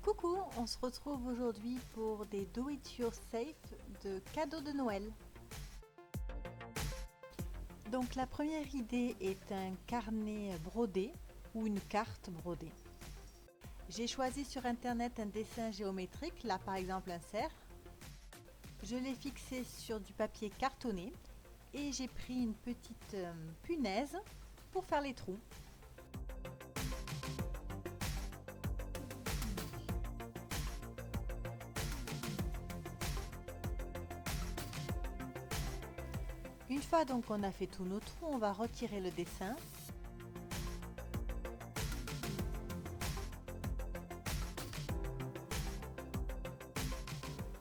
Coucou, on se retrouve aujourd'hui pour des do it yourself de cadeaux de Noël. Donc la première idée est un carnet brodé ou une carte brodée. J'ai choisi sur internet un dessin géométrique, là par exemple un cerf. Je l'ai fixé sur du papier cartonné et j'ai pris une petite punaise pour faire les trous. Une fois donc qu'on a fait tous nos trous, on va retirer le dessin.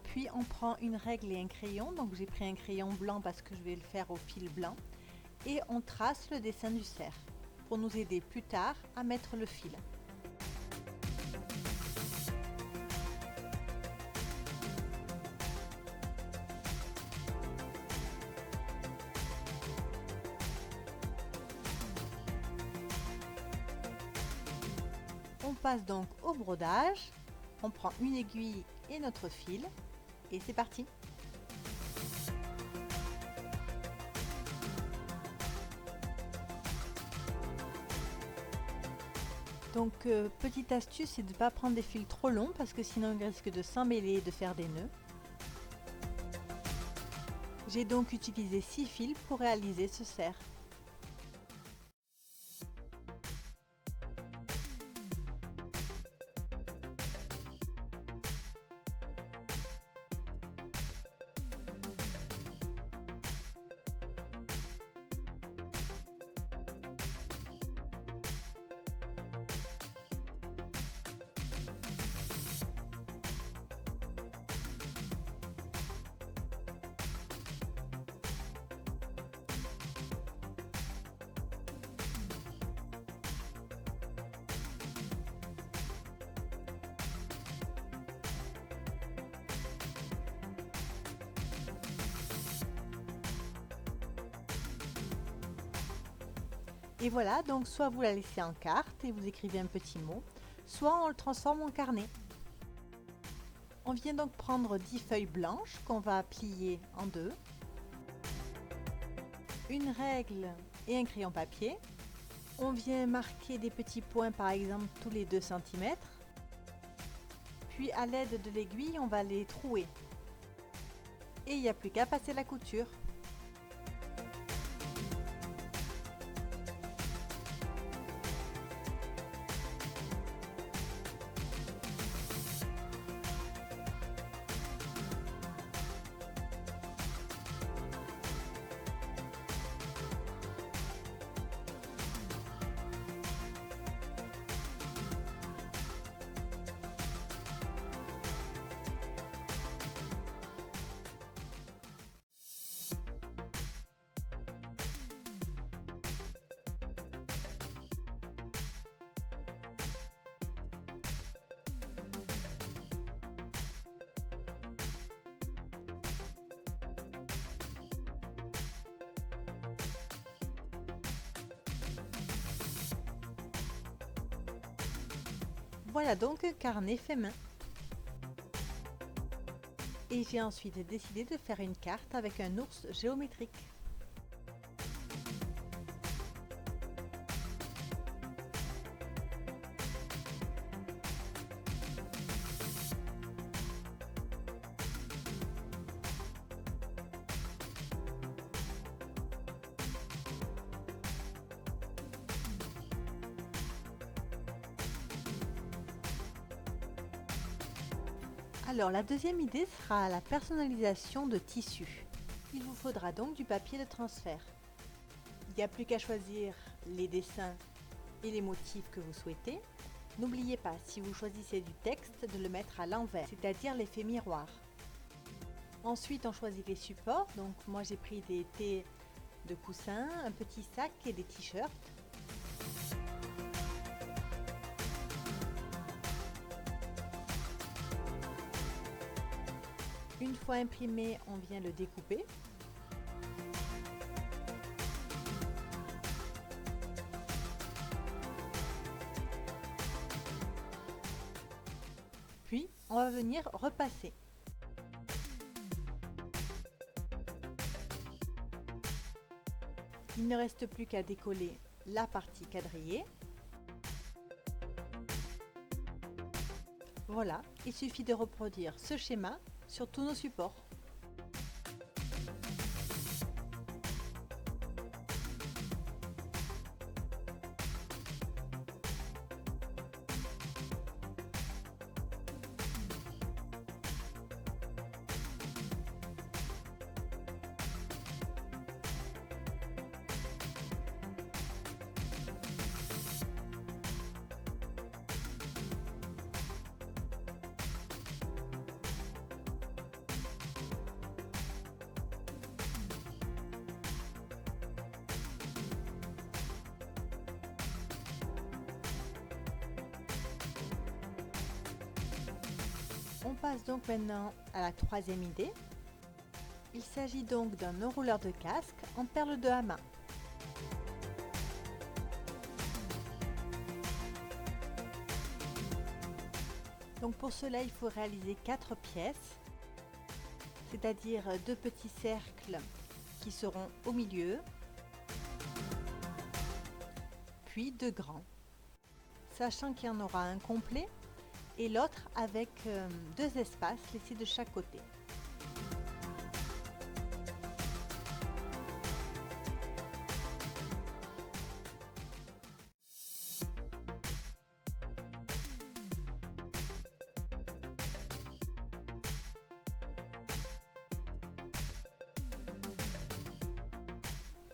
Puis on prend une règle et un crayon, donc j'ai pris un crayon blanc parce que je vais le faire au fil blanc. Et on trace le dessin du cerf pour nous aider plus tard à mettre le fil. On passe donc au brodage, on prend une aiguille et notre fil et c'est parti. Donc petite astuce, c'est de ne pas prendre des fils trop longs parce que sinon ils risquent de s'emmêler et de faire des nœuds. J'ai donc utilisé 6 fils pour réaliser ce cerf. Et voilà, donc soit vous la laissez en carte et vous écrivez un petit mot, soit on le transforme en carnet. On vient donc prendre 10 feuilles blanches qu'on va plier en deux, une règle et un crayon papier. On vient marquer des petits points par exemple tous les 2 cm. Puis à l'aide de l'aiguille, on va les trouer. Et il n'y a plus qu'à passer la couture. Voilà donc un carnet fait main. Et j'ai ensuite décidé de faire une carte avec un ours géométrique. Alors la deuxième idée sera la personnalisation de tissus. Il vous faudra donc du papier de transfert. Il n'y a plus qu'à choisir les dessins et les motifs que vous souhaitez. N'oubliez pas, si vous choisissez du texte, de le mettre à l'envers, c'est-à-dire l'effet miroir. Ensuite, on choisit les supports. Donc moi j'ai pris des thés de coussin, un petit sac et des t-shirts. Une fois imprimé, on vient le découper. on va venir repasser. Il ne reste plus qu'à décoller la partie quadrillée. Voilà, il suffit de reproduire ce schéma sur tous nos supports. On passe donc maintenant à la troisième idée. Il s'agit donc d'un enrouleur de casque en perles de Hama. Donc pour cela, il faut réaliser 4 pièces, c'est-à-dire 2 petits cercles qui seront au milieu, puis 2 grands, sachant qu'il y en aura un complet et l'autre avec 2 espaces laissés de chaque côté.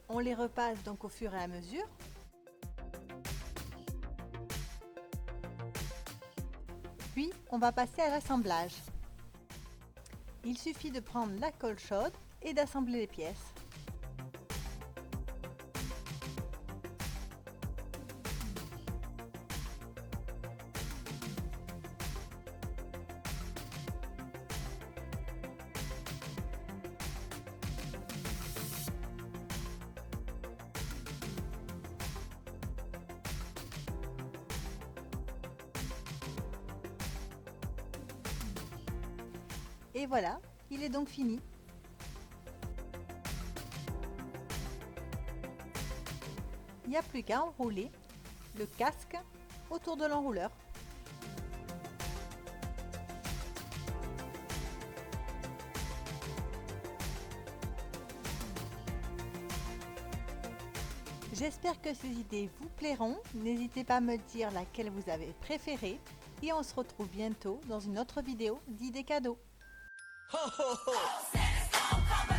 On les repasse donc au fur et à mesure. Puis, on va passer à l'assemblage. Il suffit de prendre la colle chaude et d'assembler les pièces. Et voilà, il est donc fini. Il n'y a plus qu'à enrouler le casque autour de l'enrouleur. J'espère que ces idées vous plairont. N'hésitez pas à me dire laquelle vous avez préférée. Et on se retrouve bientôt dans une autre vidéo d'idées cadeaux. Ho, ho, ho.